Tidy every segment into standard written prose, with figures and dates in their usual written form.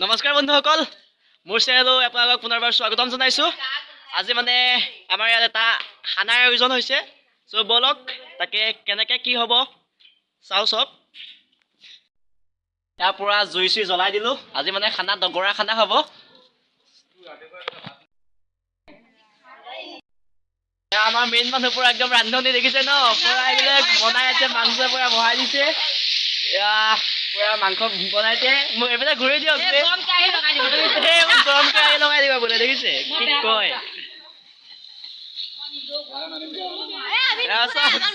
নমস্কাৰ বন্ধুসকল, মোৰ চেনেললৈ আপোনালোকক পুনৰবাৰ স্বাগতম জনাইছোঁ। আজি মানে আমাৰ ইয়াত এটা খানাৰ আয়োজন হৈছে। চ' বলক তাকে কেনেকৈ কি হ'ব চাওঁ চব। ইয়াৰ পৰা জুই চুই জ্বলাই দিলোঁ। আজি মানে খানা দগৰা খানা হ'ব। আমাৰ মেইন মানুহ পুৰা একদম ৰান্ধনি দেখিছে ন, পুৰা এইবিলাক বনাই আছে, মাংস পুৰা বহাই দিছে। পুৰা মাংস বনাইছে। মোক এইফালে ঘূৰি দিয়ক, গৰম কেৰাহী লগাই দিবা বোলে, দেখিছে কি কয়।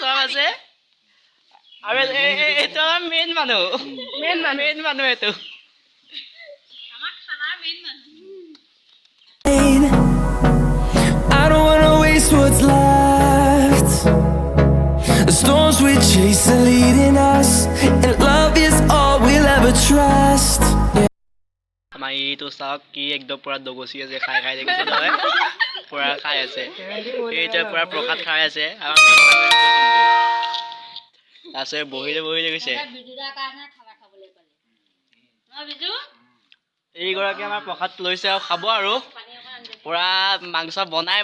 চব আছে আৰু এইটো আমাৰ মেইন মানুহ এইটো। I don't wanna waste what's left. The storms we chase are leading us, and love is all we'll ever trust. আমাৰ এইটো চাওক কি একদম পুৰা দগচি আছে, খাই দেখিছে নহয়, পুৰা খাই আছে। এইটো পুৰা প্ৰসাদ খাই আছে। তাৰপিছত বহিলে গৈছে। এইগৰাকী আমাৰ প্ৰসাদ লৈছে আৰু খাব আৰু পুৰা মাংস বনাই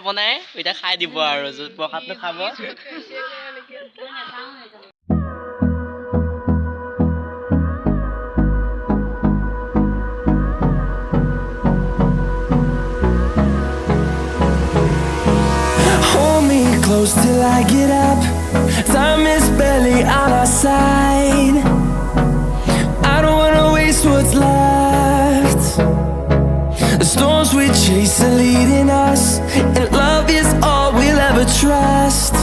এতিয়া খাই দিব আৰু প্ৰসাদটো খাব। Hold me close till I get up. Time is barely on our side. I don't wanna waste what's left. The storms we chase are leading us, and love is all we'll ever trust.